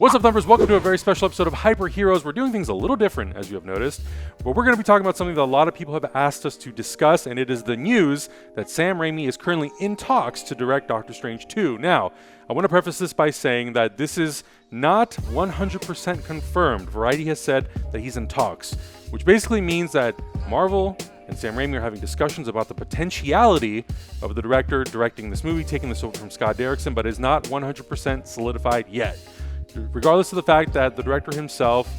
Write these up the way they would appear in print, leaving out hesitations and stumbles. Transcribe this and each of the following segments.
What's up, Thumpers? Welcome to a very special episode of Hyper Heroes. We're doing things a little different, as you have noticed, but we're going to be talking about something that a lot of people have asked us to discuss, and it is the news that Sam Raimi is currently in talks to direct Doctor Strange 2. Now, I want to preface this by saying that this is not 100% confirmed. Variety has said that he's in talks, which basically means that Marvel and Sam Raimi are having discussions about the potentiality of the director directing this movie, taking this over from Scott Derrickson, but is not 100% solidified yet. Regardless of the fact that the director himself,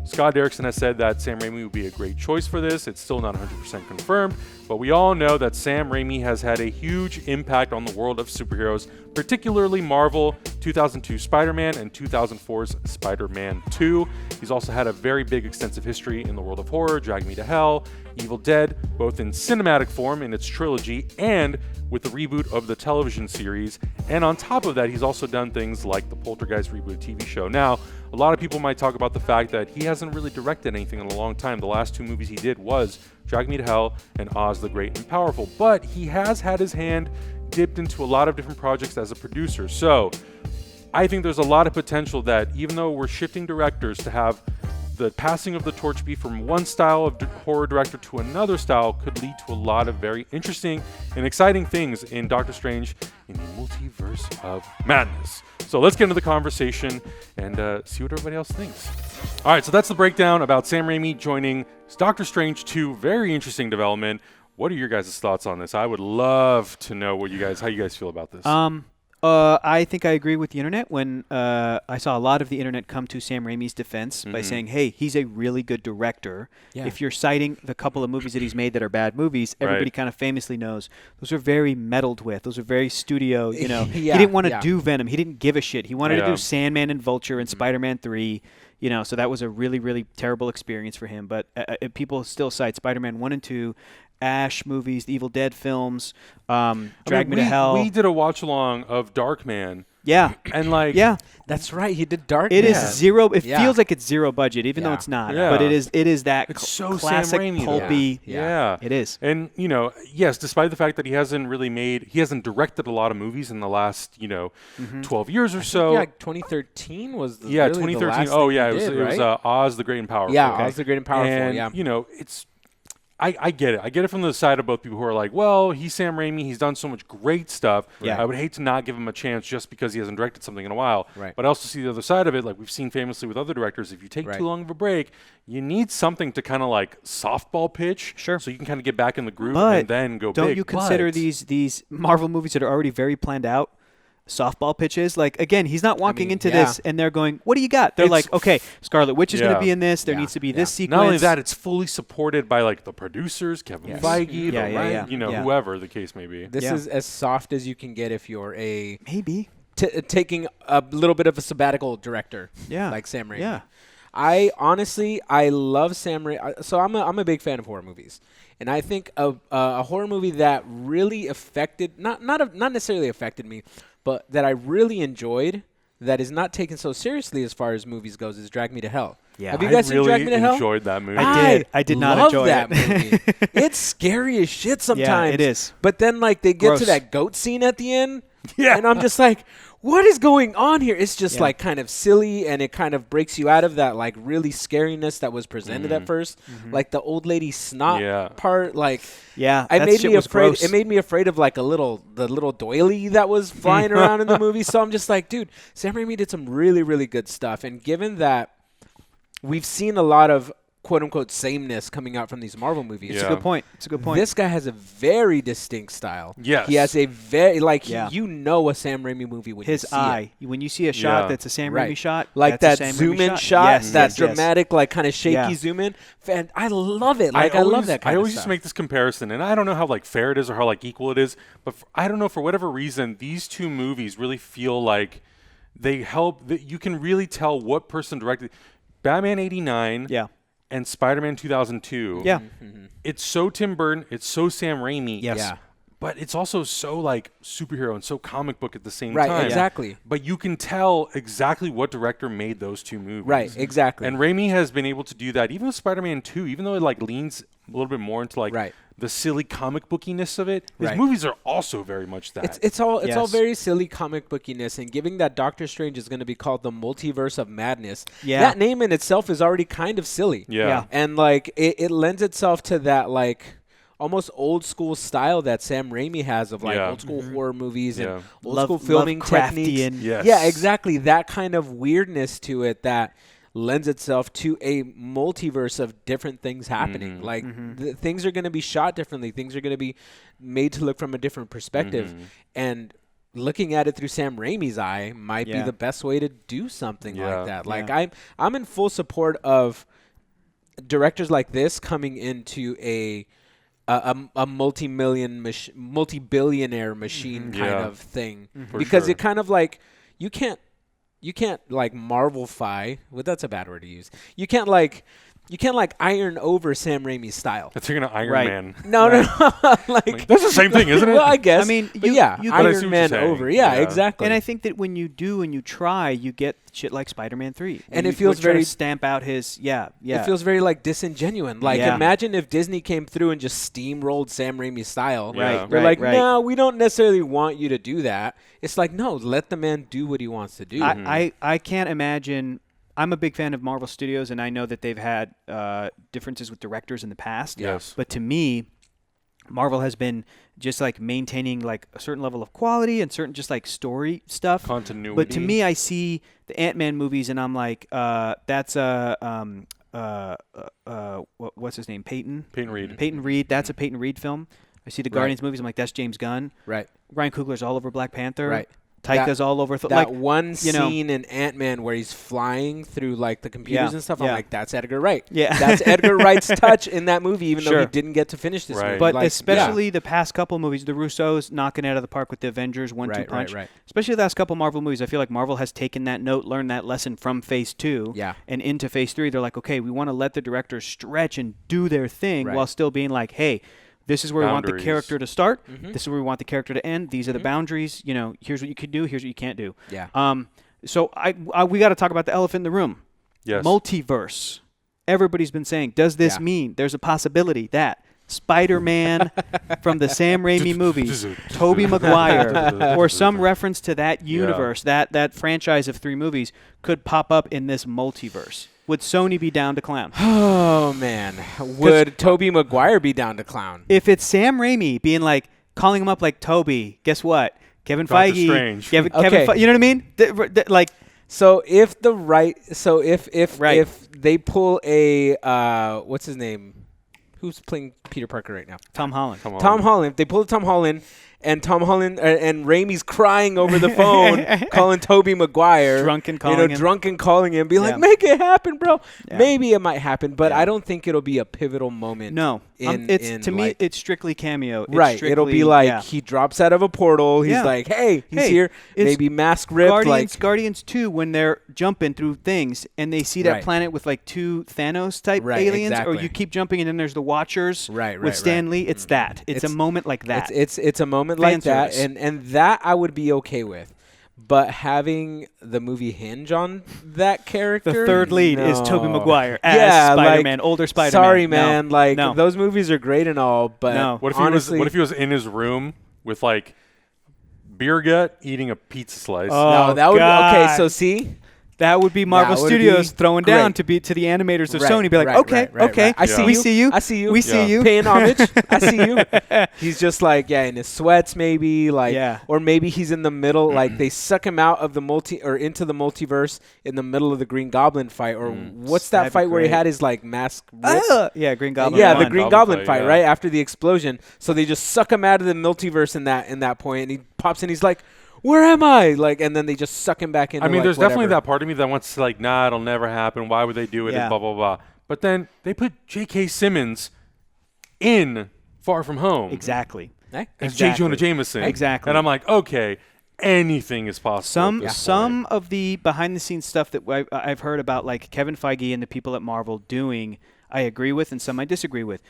Scott Derrickson, has said that Sam Raimi would be a great choice for this, it's still not 100% confirmed, but we all know that Sam Raimi has had a huge impact on the world of superheroes, particularly Marvel, 2002 Spider-Man, and 2004's Spider-Man 2. He's also had a very big, extensive history in the world of horror, Drag Me to Hell, Evil Dead, both in cinematic form in its trilogy and with the reboot of the television series. And on top of that, he's also done things like the Poltergeist reboot TV show. Now, a lot of people might talk about the fact that he hasn't really directed anything in a long time. The last two movies he did was Drag Me to Hell and Oz the Great and Powerful. But he has had his hand dipped into a lot of different projects as a producer. So I think there's a lot of potential that even though we're shifting directors to have the passing of the torch be from one style of horror director to another style could lead to a lot of very interesting and exciting things in Doctor Strange in the Multiverse of Madness. So let's get into the conversation and see what everybody else thinks. All right, so that's the breakdown about Sam Raimi joining Doctor Strange 2. Very interesting development. What are your guys' thoughts on this? I would love to know how you guys feel about this. I think I agree with the internet when I saw a lot of the internet come to Sam Raimi's defense by saying, hey, he's a really good director. Yeah. If you're citing the couple of movies that he's made that are bad movies, everybody kind of famously knows those are very meddled with. Those are very studio, He didn't want to do Venom. He didn't give a shit. He wanted to do Sandman and Vulture and Spider-Man 3. So that was a really, really terrible experience for him. But people still cite Spider-Man 1 and 2, Ash movies, the Evil Dead films, Drag Me to Hell. We did a watch-along of Darkman. Yeah. And that's right. He did Darkman. It is zero. It feels like it's zero budget, even though it's not. Yeah. But it is that it's so classic Sam Raimi, pulpy. Yeah. It is. And, yes, despite the fact that he hasn't directed a lot of movies in the last, 12 years or so. Like 2013 was the 2013. The last It was Oz the Great and Powerful. Yeah, Oz the Great and Powerful, and, it's I get it. I get it from the side of both people who are like, well, he's Sam Raimi. He's done so much great stuff. Yeah. I would hate to not give him a chance just because he hasn't directed something in a while. Right. But I also see the other side of it, like we've seen famously with other directors. If you take too long of a break, you need something to kind of like softball pitch. Sure. So you can kind of get back in the groove but and then go big. Don't you consider these Marvel movies that are already very planned out softball pitches? Like, again, he's not walking into this and they're going, what do you got? They're like, okay, Scarlet Witch is going to be in this. There needs to be this sequence. Not only that, it's fully supported by like the producers, Kevin Feige, whoever the case may be. This is as soft as you can get if you're a taking a little bit of a sabbatical director like Sam Raimi. Yeah. I love Sam Raimi. So I'm a big fan of horror movies. And I think a horror movie that really affected, not necessarily affected me, but that I really enjoyed, that is not taken so seriously as far as movies goes, is Drag Me to Hell. Yeah. Have you guys seen Drag Me to Hell? I enjoyed that movie. I did not enjoy that movie. It's scary as shit sometimes. Yeah, it is. But then they get to that goat scene at the end. Yeah. And I'm just like, what is going on here? It's just kind of silly, and it kind of breaks you out of that really scariness that was presented at first. Like the old lady snot part, it made me afraid. Gross. It made me afraid of the little doily that was flying around in the movie. So I'm just like, dude, Sam Raimi did some really, really good stuff. And given that we've seen a lot of quote-unquote sameness coming out from these Marvel movies. It's a good point. This guy has a very distinct style. Yes. He has a very, a Sam Raimi movie when you see eye. When you see a shot that's a Sam Raimi shot. Like that zoom-in shot, that dramatic, kind of shaky zoom-in. And I love it. I love that kind of stuff. I always used to make this comparison, and I don't know how fair it is or how equal it is, but I don't know, for whatever reason, these two movies really feel like they help, that you can really tell what person directed. Batman 89. Yeah. And Spider-Man 2002. Yeah. It's so Tim Burton. It's so Sam Raimi. Yes. Yeah. But it's also so superhero and so comic book at the same time. Right, exactly. But you can tell exactly what director made those two movies. Right, exactly. And Raimi has been able to do that even with Spider-Man 2, even though it leans a little bit more into like the silly comic bookiness of it. His movies are also very much that. It's all very silly comic bookiness, and giving that Doctor Strange is going to be called the Multiverse of Madness. Yeah. That name in itself is already kind of silly. Yeah. And like it lends itself to that like almost old school style that Sam Raimi has of like old school horror movies and old school filming techniques. Yes. Yeah, exactly. That kind of weirdness to it that lends itself to a multiverse of different things happening. Like things are going to be shot differently. Things are going to be made to look from a different perspective. And looking at it through Sam Raimi's eye might be the best way to do something like that. Like I'm in full support of directors like this coming into a multi-billionaire machine kind of thing. Because it kind of like you can't like Marvel-fy. Well, that's a bad word to use. You can't like iron over Sam Raimi's style. That's you're gonna Iron Man. No. like that's the same thing, isn't it? Well, I guess. I mean, you Iron Man over. Yeah, exactly. And I think that when you do and you try, you get shit like Spider-Man 3. And it feels very stamp out his It feels very like disingenuine. Like imagine if Disney came through and just steamrolled Sam Raimi's style. They're like, no, we don't necessarily want you to do that. It's like, no, let the man do what he wants to do. I can't imagine. I'm a big fan of Marvel Studios, and I know that they've had differences with directors in the past. Yes. But to me, Marvel has been just like maintaining like a certain level of quality and certain just like story stuff. Continuity. But to me, I see the Ant-Man movies, and I'm like, that's what's his name? Peyton Reed. Peyton Reed. That's a Peyton Reed film. I see the Guardians movies. I'm like, that's James Gunn. Right. Ryan Coogler's all over Black Panther. Right. Taika's all over. That one scene in Ant-Man where he's flying through like the computers and stuff. I'm like, that's Edgar Wright. Yeah, that's Edgar Wright's touch in that movie, even though he didn't get to finish this movie. But like, especially the past couple movies, the Russos knocking it out of the park with the Avengers 1-2 punch. Right. Especially the last couple Marvel movies, I feel like Marvel has taken that note, learned that lesson from Phase 2, and into Phase 3. They're like, okay, we want to let the directors stretch and do their thing while still being like, hey. This is where we want the character to start. This is where we want the character to end. These are the boundaries. You know, here's what you can do. Here's what you can't do. Yeah. So we got to talk about the elephant in the room. Yes. Multiverse. Everybody's been saying, does this mean there's a possibility that Spider-Man from the Sam Raimi movies, Tobey Maguire, or some reference to that universe, that franchise of 3 movies could pop up in this multiverse? Would Sony be down to clown? Oh, man. Would Tobey Maguire be down to clown? If it's Sam Raimi being like, calling him up like, Toby, guess what? Kevin Feige. Strange. Kevin Feige, you know what I mean? Like, so if they pull a, what's his name? Who's playing Peter Parker right now? Tom Holland. Tom Holland. If they pull Tom Holland, and Tom Holland and Raimi's crying over the phone, calling Tobey Maguire, drunk and calling him, be like, make it happen, bro. Yeah. Maybe it might happen, but I don't think it'll be a pivotal moment. No, to me, it's strictly cameo. Right, it'll be like he drops out of a portal. He's like, hey, he's here. Maybe mask ripped. Guardians 2, when they're jumping through things and they see that planet with like 2 Thanos type aliens, or you keep jumping and then there's the Watchers with Stan Lee. It's that. It's a moment like that. It's a moment like that, and that I would be okay with. But having the movie hinge on that character, the third lead is Tobey Maguire as Spider-Man, older Spider-Man. Sorry, man. Those movies are great and all, but what if he was in his room with like beer gut eating a pizza slice? Oh, no, that would okay. So see. That would be Marvel Studios throwing down to the animators of Sony. Be like, okay, I see you. We see you. I see you. We see you. Paying homage. I see you. He's just like, in his sweats maybe, or maybe he's in the middle, like they suck him out of the into the multiverse in the middle of the Green Goblin fight, or what's that fight where he had his like mask ripped? Green Goblin. Yeah, the Green Goblin fight, right after the explosion. So they just suck him out of the multiverse in that point, and he pops in. He's like, where am I? And then they just suck him back in. I mean, there's definitely that part of me that wants to nah, it'll never happen. Why would they do it? And blah, blah, blah. But then they put J.K. Simmons in Far From Home. Exactly. As J. Jonah Jameson. Exactly. And I'm like, okay, anything is possible. Some of the behind-the-scenes stuff that I've heard about, like Kevin Feige and the people at Marvel doing, I agree with, and some I disagree with.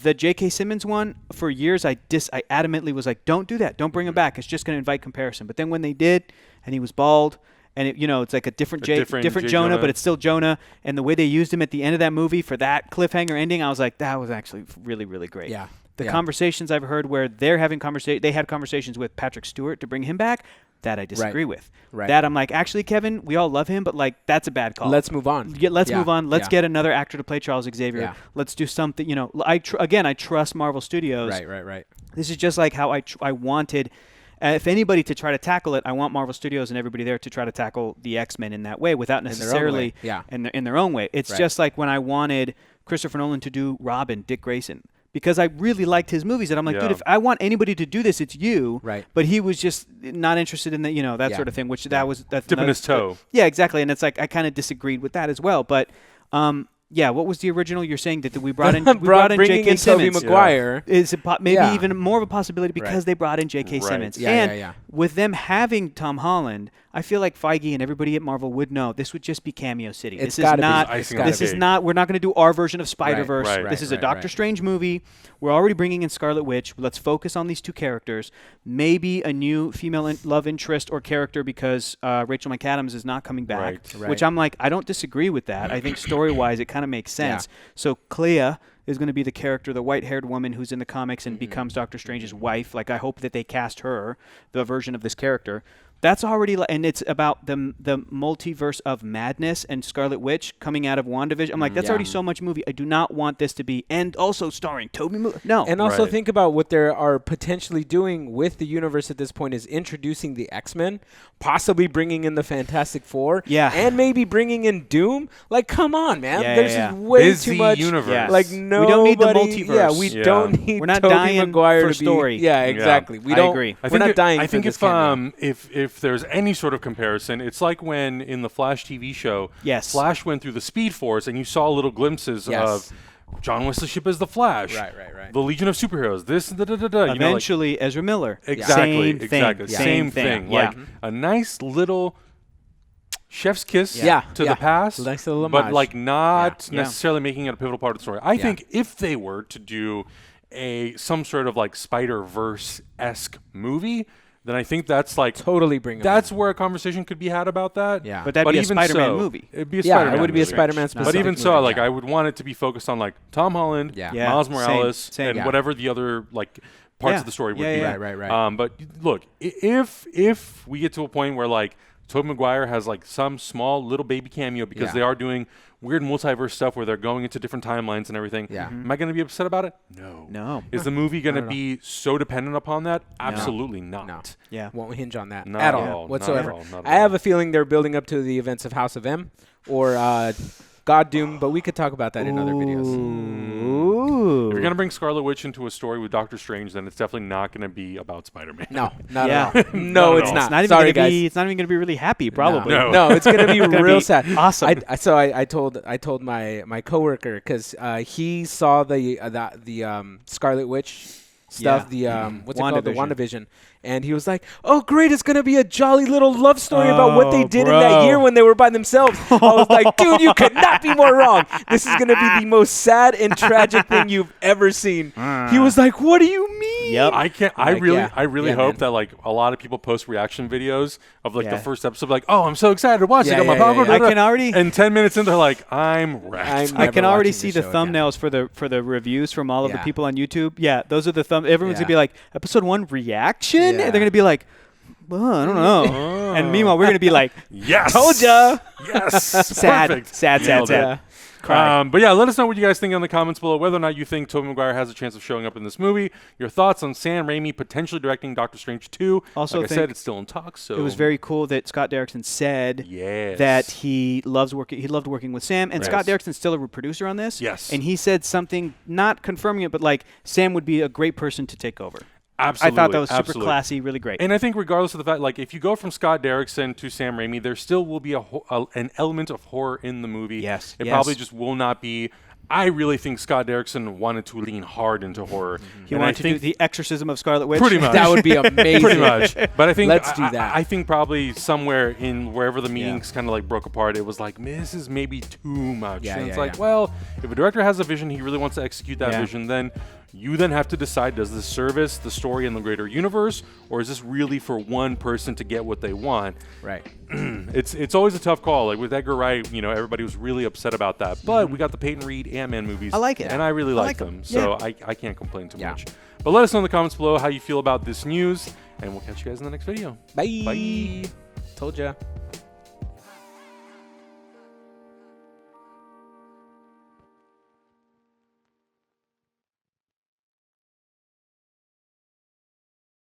The J.K. Simmons one, for years, I adamantly was like, don't do that. Don't bring him back. It's just going to invite comparison. But then when they did, and he was bald, and it's like a different J Jonah, Jonah, but it's still Jonah. And the way they used him at the end of that movie for that cliffhanger ending, I was like, that was actually really, really great. Yeah. The conversations I've heard where they had conversations with Patrick Stewart to bring him back, that I disagree with. Right. That I'm like, actually, Kevin, we all love him, but like that's a bad call. Let's move on. Let's move on. Let's get another actor to play Charles Xavier. Yeah. Let's do something. I trust Marvel Studios. Right. This is just like how I wanted. If anybody to try to tackle it, I want Marvel Studios and everybody there to try to tackle the X-Men in that way without necessarily in their own way. It's just like when I wanted Christopher Nolan to do Robin, Dick Grayson. Because I really liked his movies, and I'm like, dude, if I want anybody to do this, it's you. Right. But he was just not interested in that sort of thing. Which that's dipping his toe. Yeah, exactly. And it's like I kind of disagreed with that as well. But what was the original? You're saying that we brought in J.K. Simmons. Tobey Maguire. Is it maybe even more of a possibility because they brought in J.K. Simmons. With them having Tom Holland, I feel like Feige and everybody at Marvel would know this would just be Cameo City. This is not. We're not going to do our version of Spider-Verse. Right. This is a Doctor Strange movie. We're already bringing in Scarlet Witch. Let's focus on these two characters. Maybe a new female love interest or character because Rachel McAdams is not coming back. Right. Which I'm like, I don't disagree with that. I think story-wise it kind of makes sense. Yeah. So Clea is going to be the character, the white-haired woman who's in the comics and becomes Doctor Strange's wife. Like, I hope that they cast her, the version of this character. That's already, and it's about the multiverse of madness and Scarlet Witch coming out of WandaVision. I'm like, that's already so much movie. I do not want this to be, and also starring Tobey Maguire. No. And also think about what they are potentially doing with the universe at this point is introducing the X-Men, possibly bringing in the Fantastic Four, and maybe bringing in Doom. Like, come on, man. There's way busy too much. Universe. Like, we don't need the multiverse. Yeah, we don't need We're not Tobey dying Maguire for to story. Be, exactly. We don't. I agree. We're not dying I think for this if there's any sort of comparison, it's like when in the Flash TV show, Flash went through the Speed Force and you saw little glimpses of John Wesley Shipp as the Flash, right. the Legion of Superheroes, this, Eventually, Ezra Miller. Exactly. Same thing. Like a nice little chef's kiss to the past, nice little but homage. like not necessarily making it a pivotal part of the story. I think if they were to do some sort of like Spider-Verse-esque movie, then I think that's like totally bring. That's where a conversation could be had about that. Yeah, but that'd be a Spider-Man movie. It'd be a Spider-Man. It would be a movie. Spider-Man specific. But even so, movie, like I would want it to be focused on like Tom Holland, Miles Morales, and whatever the other like parts of the story would be. Right. But look, if we get to a point where like Tobey Maguire has like some small little baby cameo because they are doing weird multiverse stuff where they're going into different timelines and everything. Yeah. Am I going to be upset about it? No. Is the movie going to be so dependent upon that? Absolutely not. No. Yeah. Won't hinge on that Not at at all whatsoever. Not at all. I have a feeling they're building up to the events of House of M or God Doom, but we could talk about that in other videos. Ooh. If you're going to bring Scarlet Witch into a story with Doctor Strange, then it's definitely not going to be about Spider-Man. No, not at all. No, it's not. It's not even guys. It's not even going to be really happy, probably. No, it's going to be real sad. Awesome. I told my coworker because he saw the Scarlet Witch stuff, the what's it called, the WandaVision, and he was like, "Oh, great! It's gonna be a jolly little love story about what they did in that year when they were by themselves." I was like, "Dude, you could not be more wrong. This is gonna be the most sad and tragic thing you've ever seen." He was like, "What do you mean?" Yep. I really hope that like a lot of people post reaction videos of like the first episode, like, "Oh, I'm so excited to watch it." I can already. And 10 minutes in, they're like, "I'm wrecked." I can already see the thumbnails for the reviews from all of the people on YouTube. Yeah, those are the Everyone's gonna be like, "Episode 1 reaction." And they're gonna be like, "Well, I don't know." And meanwhile, we're gonna be like, "Yes, told ya." Yes, sad. But yeah, let us know what you guys think in the comments below. Whether or not you think Tobey Maguire has a chance of showing up in this movie. Your thoughts on Sam Raimi potentially directing Doctor Strange 2. Also, like I said, it's still in talks. So it was very cool that Scott Derrickson said that he loved working with Sam, and Scott Derrickson's still a producer on this. Yes, and he said something, not confirming it, but like Sam would be a great person to take over. Absolutely. I thought that was super classy, really great. And I think regardless of the fact, like, if you go from Scott Derrickson to Sam Raimi, there still will be an element of horror in the movie. Yes. It probably just will not be. I really think Scott Derrickson wanted to lean hard into horror. He wanted to do the exorcism of Scarlet Witch. Pretty much. That would be amazing. Pretty much. But I think let's do that. I think probably somewhere in wherever the meetings kind of like broke apart, it was like, this is maybe too much. And it's like, well, if a director has a vision, he really wants to execute that vision, then You then have to decide, does this service the story in the greater universe, or is this really for one person to get what they want? Right. It's always a tough call. Like with Edgar Wright, everybody was really upset about that. But we got the Peyton Reed Ant-Man movies. I like it. And I really like them. So I can't complain too much. But let us know in the comments below how you feel about this news, and we'll catch you guys in the next video. Bye. Told ya.